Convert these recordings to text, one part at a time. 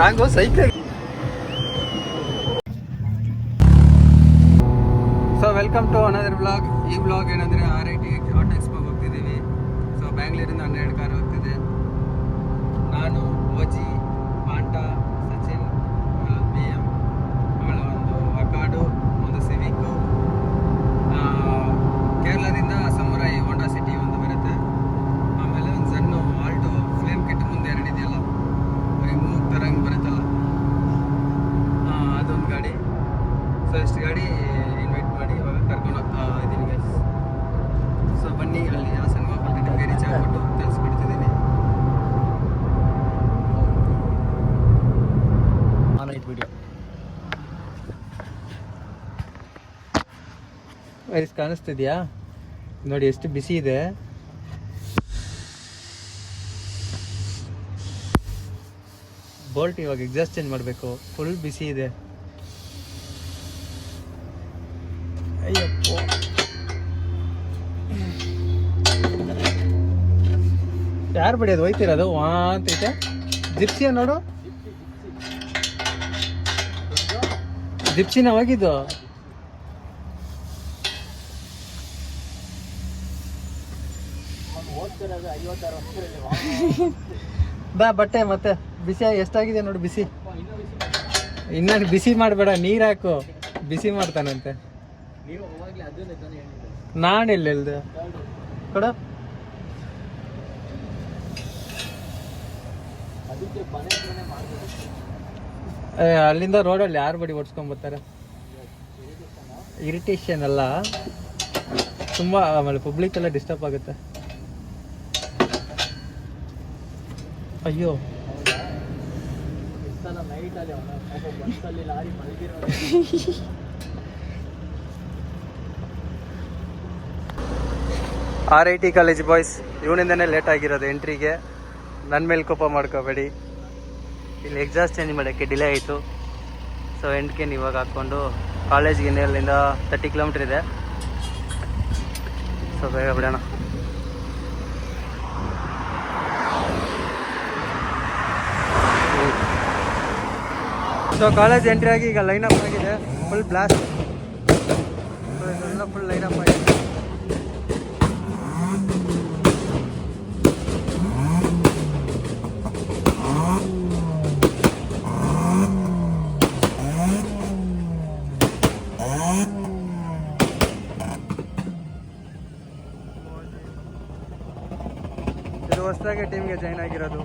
Song cycle. So welcome to another blog. ಈ blog ಏನಂದರೆ RIT auto ಎಕ್ಸ್ಪೋಗೆ ಹೋಗ್ತಿದ್ದೀವಿ. ಸೊ ಬ್ಯಾಂಗ್ಳೂರಿಂದ 12 ಕಾರ್ ಹೋಗ್ತಿದೆ. ನಾನು, ಓಜಿ, ಪಾಂಟ, ಸಚಿನ್, BM, ಆಮೇಲೆ ಒಂದು ಅಕಾಡು, ಒಂದು ಸಿವಿಕ್ಕು, ಕೇರಳದಿಂದ ಸಮುರಾಯಿ ಹೋಂಡಾ ಸಿಟಿ ಒಂದು ಬರುತ್ತೆ, ಆಮೇಲೆ ಒಂದು ಸಣ್ಣ ಆಲ್ಟೋ ಫ್ಲೇಮ್ ಕಿಟ್ ಮುಂದೆ 2 ಇದೆಯಲ್ಲ, ಮೂಗ್ ಥರ ಹಂಗೆ ಬರುತ್ತಲ್ಲ, ಅದೊಂದು ಗಾಡಿ. ಸೊ ಇಷ್ಟು ಗಾಡಿ ಇನ್ವೈಟ್ ಮಾಡಿ ಇವಾಗ ಕರ್ಕೊಂಡು ಹೋಗ್ತಾ ಇದ್ದೀನಿ ಗೈಸ್. ಸೊ ಬನ್ನಿ, ಅಲ್ಲಿ ಹಾಸನ ಹೋಗ್ಬಿಟ್ಟು ರೀಚ್ ಆಗ್ಬಿಟ್ಟು ತಿಳಿಸ್ಬಿಡ್ತಿದ್ದೀನಿ. ವಿಡಿಯೋ ವಯಸ್ಸು ಕಾಣಿಸ್ತಿದ್ಯಾ ನೋಡಿ, ಎಷ್ಟು ಬಿಸಿ ಇದೆ. ಬೋಲ್ಟ್ ಇವಾಗ ಎಕ್ಸಾಸ್ಟ್ ಚೇಂಜ್ ಮಾಡಬೇಕು, ಫುಲ್ ಬಿಸಿ ಇದೆ. ಅಯ್ಯಪ್ಪೋ, ಯಾರು ಬಡಿಯೋದು ಹೋಯ್ತಿರೋದು? ವಾ ಅಂತೈತೆ. ಜಿಪ್ಸಿಯ ನೋಡು, ಜಿಪ್ಸಿನ ಹೋಗಿದ್ದು. ಬಾ ಬಟ್ಟೆ ಮತ್ತೆ ಬಿಸಿ ಎಷ್ಟಾಗಿದೆ ನೋಡು, ಬಿಸಿ. ಇನ್ನ ಬಿಸಿ ಮಾಡಬೇಡ, ನೀರು ಹಾಕು, ಬಿಸಿ ಮಾಡ್ತಾನಂತೆ. ನಾನೆಲ್ಲೆಲ್ದೆ ಕೊಡ. ಅಲ್ಲಿಂದ ರೋಡಲ್ಲಿ ಯಾರು ಬಡಿ ಓಡಿಸ್ಕೊಂಡ್ಬರ್ತಾರೆ? ಇರಿಟೇಷನ್ ಅಲ್ಲ, ತುಂಬ ಆಮೇಲೆ ಪಬ್ಲಿಕ್ ಎಲ್ಲ ಡಿಸ್ಟರ್ಬ್ ಆಗುತ್ತೆ. ಅಯ್ಯೋ, RIT ಕಾಲೇಜ್ ಬಾಯ್ಸ್, ಇವನಿಂದನೇ ಲೇಟ್ ಆಗಿರೋದು ಎಂಟ್ರಿಗೆ. ನನ್ನ ಮೇಲೆ ಕೋಪ ಮಾಡ್ಕೋಬೇಡಿ. ಇಲ್ಲಿ ಎಕ್ಸಾಸ್ಟ್ ಚೇಂಜ್ ಮಾಡೋಕ್ಕೆ ಡಿಲೇ ಆಯಿತು. ಸೊ ಎಂಟ್ಗೆ ಇವಾಗ ಹಾಕ್ಕೊಂಡು ಕಾಲೇಜ್ಗೆ ಅಲ್ಲಿಂದ 30 ಕಿಲೋಮೀಟ್ರ್ ಇದೆ. ಸೊ ಬೇಗ ಬಿಡೋಣ. ಸೊ ಕಾಲೇಜ್ ಎಂಟ್ರಿ ಆಗಿ ಈಗ ಲೈನಪ್ ಆಗಿದೆ, ಫುಲ್ ಬ್ಲಾಸ್ಟ್. ಸೊ ಇದೆಲ್ಲ ಫುಲ್ ಲೈನಪ್ ಆಗಿದೆ. ಇದು ಹೊಸದಾಗಿ ಟೀಮ್ಗೆ ಜಾಯ್ನ್ ಆಗಿರೋದು.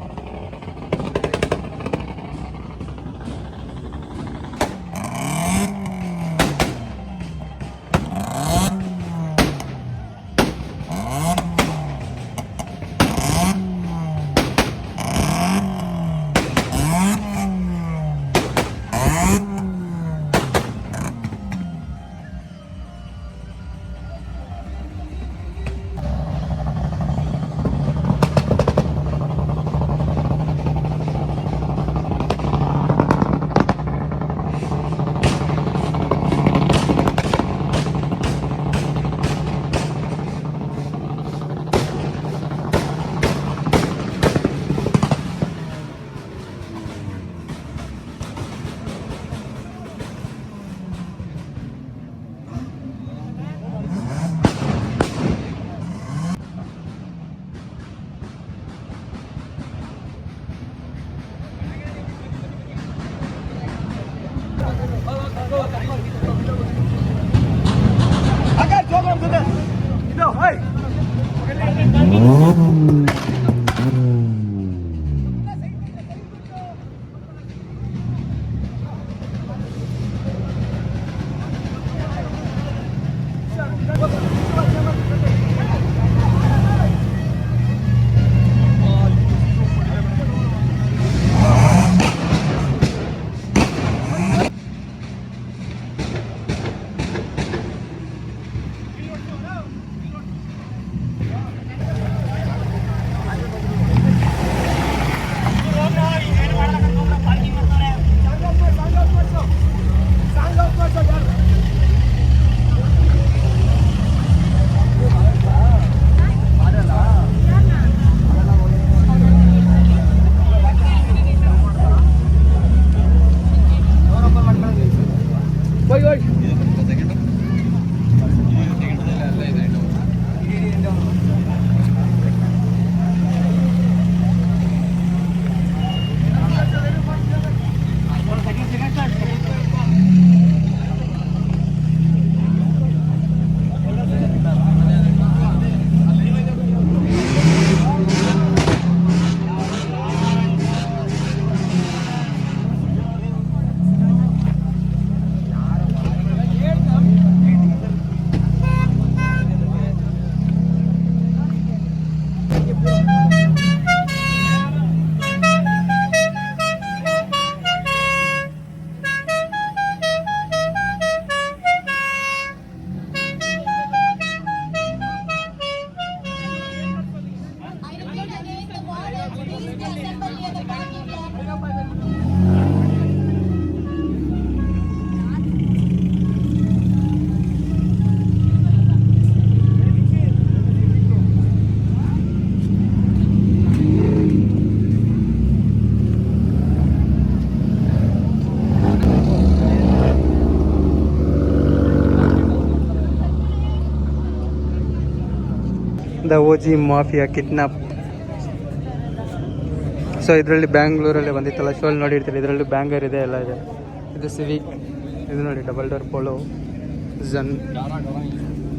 The OG mafia kidnap. So ಇದರಲ್ಲಿ ಬ್ಯಾಂಗ್ಳೂರಲ್ಲಿ ಬಂದಿತ್ತಲ್ಲ ಶೋಲ್ ನೋಡಿರ್ತೀರಿ, ಇದರಲ್ಲಿ ಬ್ಯಾಂಗರ್ ಇದೆ, ಎಲ್ಲ ಇದೆ. ಇದು ಸಿವಿಕ್, ಇದು ನೋಡಿ ಡಬಲ್ ಡೋರ್ ಪೋಲೋ ಜನ್,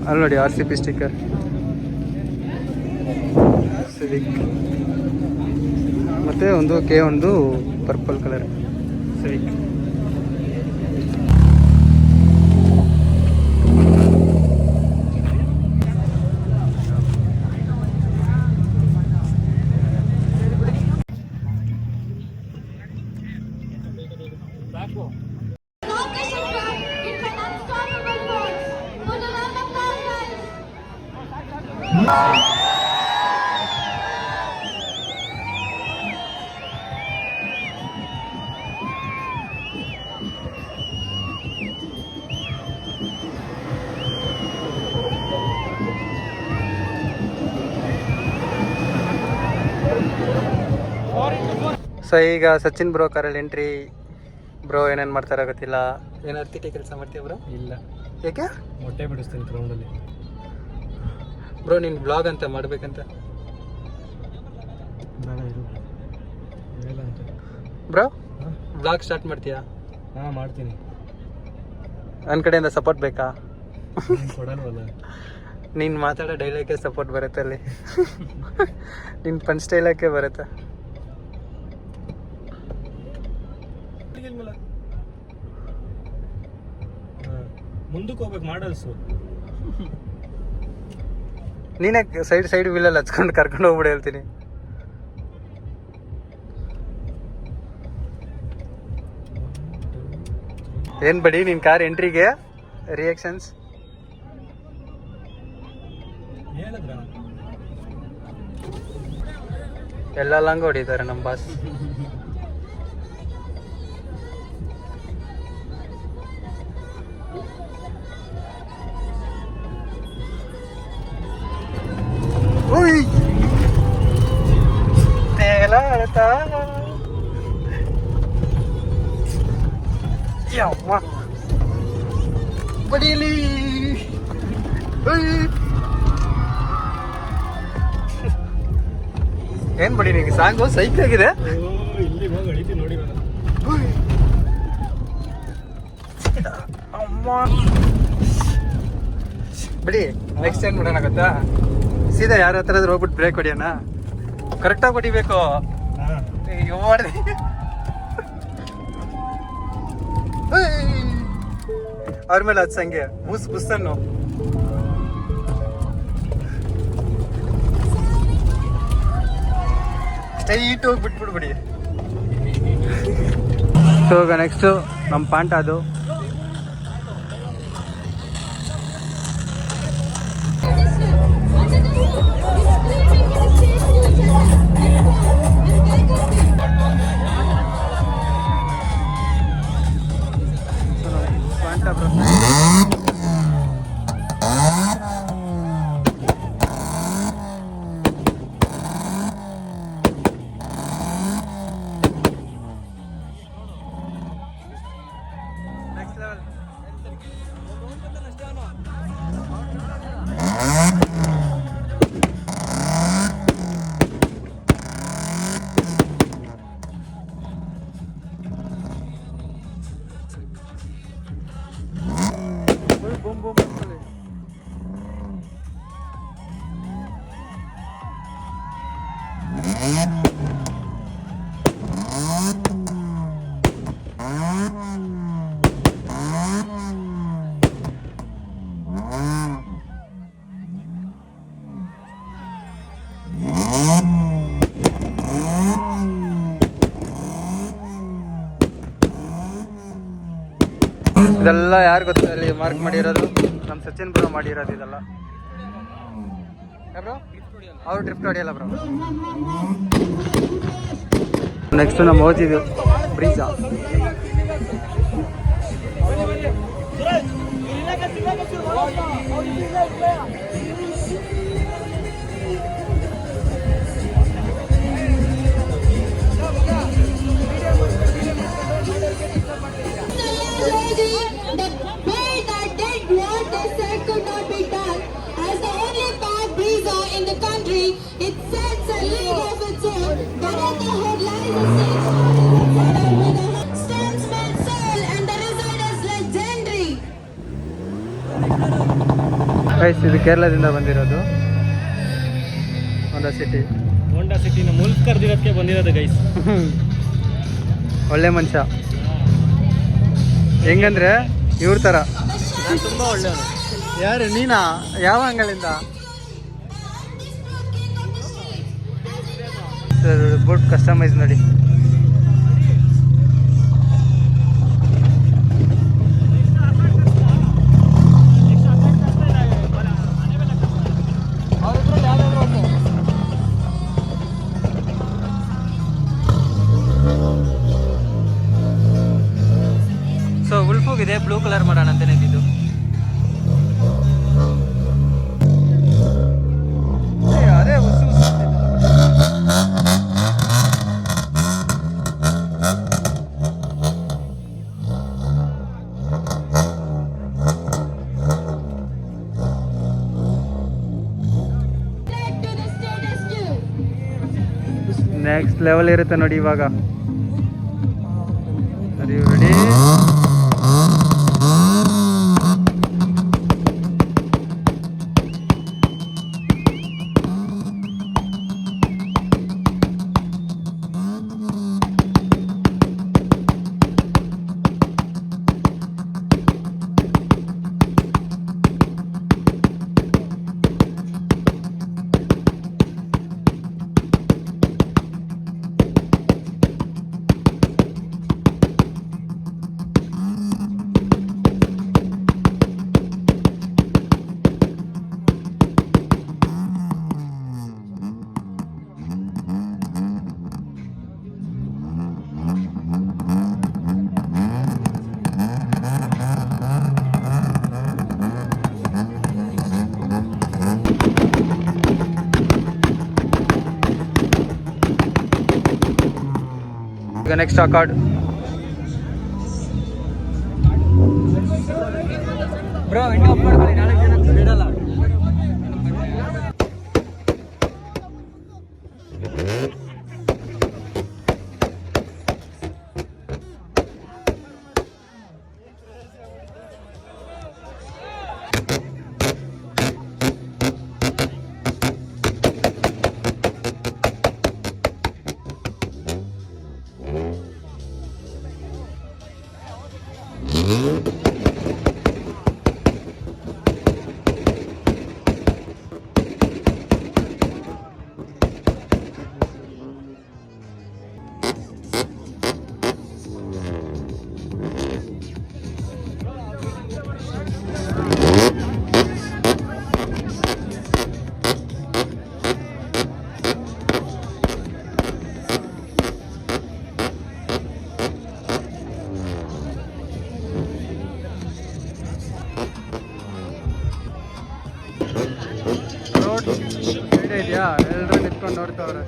ಅಲ್ಲಿ ನೋಡಿ RCP ಸ್ಟಿಕ್ಕರ್ ಸಿವಿಕ್, ಮತ್ತು ಒಂದು K1 purple colour Civic. So ಈಗ ಸಚಿನ್ ಬ್ರೋ ಕಾರಲ್ಲಿ ಎಂಟ್ರಿ. ಬ್ರೋ ಏನೇನು ಮಾಡ್ತಾರೋ ಗೊತ್ತಿಲ್ಲ. ಏನು ಅರ್ತಿಟಿ ಕೆಲಸ ಮಾಡ್ತೀಯ ಬ್ರೋ? ಇಲ್ಲ. ಯಾಕೆ? ಮೊಟ್ಟೆ ಬಿಡಿಸ್ತೀನಿ ಗ್ರೌಂಡಲ್ಲಿ. ಬ್ರೋ ನೀನು ಬ್ಲಾಗ್ ಅಂತ ಮಾಡಬೇಕಂತ ಬ್ರೋ. ಬ್ಲಾಗ್ ಸ್ಟಾರ್ಟ್ ಮಾಡ್ತೀಯಾ? ಹಾಂ ಮಾಡ್ತೀನಿ. ನನ್ನ ಕಡೆಯಿಂದ ಸಪೋರ್ಟ್ ಬೇಕಾ? ಕೊಡಲ್ವಲ್ಲ. ನೀನು ಮಾತಾಡೋ ಡೈಲಾಗ್ಗೆ ಸಪೋರ್ಟ್ ಬರುತ್ತೆ ಅಲ್ಲಿ. ನಿನ್ನ ಪಂಚ್ ಸ್ಟೈಲಕ್ಕೆ ಬರುತ್ತೆ. ಮುಂದಕ್ಕೆ ಹೋಗ್ಬೇಕು ಮಾಡಲ್ಸು. ನೀನೇ ಸೈಡ್ ವೀಲಲ್ಲಿ ಹಚ್ಕೊಂಡು ಕರ್ಕೊಂಡು ಹೋಗ್ಬಿಡಿ ಹೇಳ್ತೀನಿ. ಏನು ಬಡಿ ನಿನ್ನ ಕಾರ್ ಎಂಟ್ರಿಗೆ ರಿಯಾಕ್ಷನ್ಸ್? ಎಲ್ಲ ಲಾಂಗ್ ಹೊಡಿತಾರೆ ನಮ್ಮ ಬಾಸ್. ಬಡೀಲಿ ಏನ್ ಬಡಿ ನಿಂಗೆ ಸಾಂಗು ಸೈಕ್ ಆಗಿದೆ. ಇಲ್ಲಿ ಹೋಗಿ ಹೊಡಿತಿ ನೋಡಿ. ಅಮ್ಮ ಬಿಡಿ, ನೆಕ್ಸ್ಟ್ ಏನ್ ಮಾಡೋಣ ಗೊತ್ತಾ? ಸೀದಾ ಯಾರ ಹತ್ರ ಹೋಗ್ಬಿಟ್ಟು ಬ್ರೇಕ್ ಹೊಡಿಯೋಣ. ಕರೆಕ್ಟಾಗಿ ಹೊಡಿಬೇಕು. ಅವ್ರ ಮೇಲೆ ಹಚ್ಚಂಗೆ ಬುಸ್ತನ್ನು. ಸ್ಟ್ರೈಟ್ ಹೋಗಿ ಬಿಟ್ಬಿಡ್ಬಿಡಿ. ಸೊ ಈಗ ನೆಕ್ಸ್ಟು ನಮ್ಮ ಪಾಂಟ ಅದು. ಇದೆಲ್ಲ ಯಾರು ಗೊತ್ತಾ ಅಲ್ಲಿ ಮಾರ್ಕ್ ಮಾಡಿರೋದು? ನಮ್ಮ ಸಚಿನ್ ಬ್ರೋ ಮಾಡಿರೋದು ಇದೆಲ್ಲ. ಬ್ರೋ ಅವ್ರು ಡ್ರಿಫ್ಟ್ ಹೊಡಿಯಲ್ಲ ಬ್ರೋ. ನೆಕ್ಸ್ಟ್ ನಮ್ಮ ಓದಿದ್ದು ಬ್ರೀಜಾ. ಗೈಸ್ ಇದು ಕೇರಳದಿಂದ ಬಂದಿರೋದು ಹೋಂಡಾ ಸಿಟಿ. ಹೋಂಡಾ ಸಿಟಿನ ಮುಲ್ಕ್ ಕರೆದಿರೋದಕ್ಕೆ ಬಂದಿರೋದು ಗೈಸ್. ಒಳ್ಳೆ ಮನುಷ್ಯ. ಹೆಂಗಂದ್ರೆ ಇವ್ರ ಥರ ತುಂಬ ಒಳ್ಳೆಯವನು. ಯಾರು ನೀನಾ? ಯಾವ ಅಂಗಳಿಂದ? ಸರ್ ಬುಟ್ ಕಸ್ಟಮೈಸ್ ನೋಡಿ. ಸೊ ಉಲ್ಫೋಗಿದೆ, ಬ್ಲೂ ಕಲರ್ ಮಾಡೋಣ ಅಂತಾನೆ ಇದ್ದಿದ್ದು. ಅದೇ ನೆಕ್ಸ್ಟ್ ಲೆವೆಲ್ ಇರುತ್ತೆ ನೋಡಿ ಇವಾಗ. ರೆಡಿ? ಈಗ next Accord. Bro window of ಮಾಡ್ಕೊಳ್ಳಿ, 4 ಜನ ಬಿಡಲ್ಲ. ಇದೆಯಾ? ಎಲ್ಲರೂ ನಿಂತ್ಕೊಂಡು ನೋಡ್ತಾವ್ರೆ.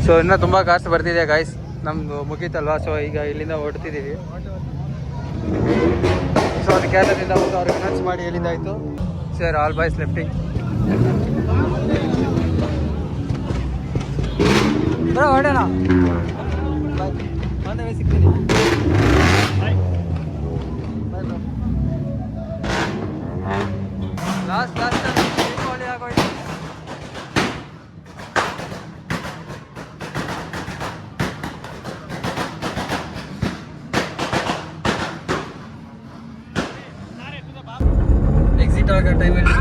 ಸೊ ಇನ್ನೂ ತುಂಬ ಕಾಸ್ಟ್ ಬರ್ತಿದೆ ಗಾಯ್ಸ್. ನಮ್ಮದು ಮುಗೀತಲ್ವಾ, ಸೊ ಈಗ ಇಲ್ಲಿಂದ ಹೊರಡ್ತಿದ್ದೀವಿ. ಸೊ ಅದು ಕೇರಳದಿಂದ ಬಂದು ಅವ್ರಿಗೆ ಖರ್ಚು ಮಾಡಿ ಎಲ್ಲಿಂದ ಆಯಿತು ಸರ್ ಆಲ್ ಬಾಯ್ಸ್ ಲಿಫ್ಟಿಂಗ್. ಬರೋ ಹೊರಡೋಣ, ಬಾಯ್, ಸಿಗ್ತೀನಿ. ಲಾಸ್ಟ್ ದೀಪಾವಳಿ ಆಗೋಯ್ತು. ಎಕ್ಸಿಟ್ ಆಗೋ ಟೈಮಲ್ಲಿ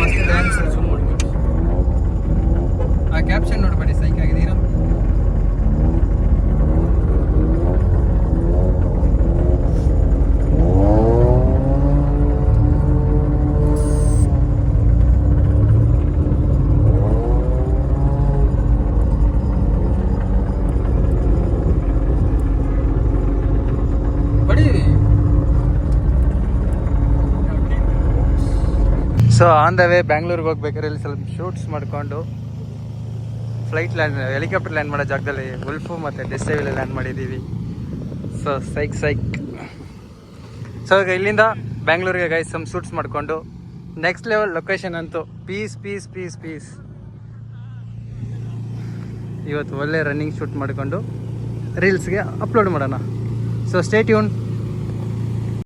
ಮಸ್ತ್ ಡ್ಯಾನ್ಸ್ ಶುರು ಮಾಡ್ಕೊಂಡು ಆ ಕ್ಯಾಪ್ಷನ್ ನೋಡ್ಬೇಡಿ, ಸೈಕ್ ಆಗಿದ್ದೀರಾ. ಸೊ ಆನ್ ದ ವೇ ಬ್ಯಾಂಗ್ಳೂರಿಗೆ ಹೋಗ್ಬೇಕಾದ್ರೆ ಇಲ್ಲಿ ಸ್ವಲ್ಪ ಶೂಟ್ಸ್ ಮಾಡಿಕೊಂಡು ಫ್ಲೈಟ್ ಲ್ಯಾಂಡ್ ಹೆಲಿಕಾಪ್ಟರ್ ಲ್ಯಾಂಡ್ ಮಾಡೋ ಜಾಗದಲ್ಲಿ ಉಲ್ಫು ಮತ್ತು ಡೆಸ್ಸೇವಿಲಿ ಲ್ಯಾಂಡ್ ಮಾಡಿದ್ದೀವಿ. ಸೊ ಸೈಕ್ ಸೊ ಈಗ ಇಲ್ಲಿಂದ ಬ್ಯಾಂಗ್ಳೂರಿಗೆ ಗೈಸ್ ಸಮ್ ಶೂಟ್ಸ್ ಮಾಡಿಕೊಂಡು ನೆಕ್ಸ್ಟ್ ಲೆವೆಲ್ ಲೊಕೇಶನ್ ಅಂತೂ ಪೀಸ್ ಇವತ್ತು ಒಳ್ಳೆ ರನ್ನಿಂಗ್ ಶೂಟ್ ಮಾಡಿಕೊಂಡು ರೀಲ್ಸ್ಗೆ ಅಪ್ಲೋಡ್ ಮಾಡೋಣ. So stay tune.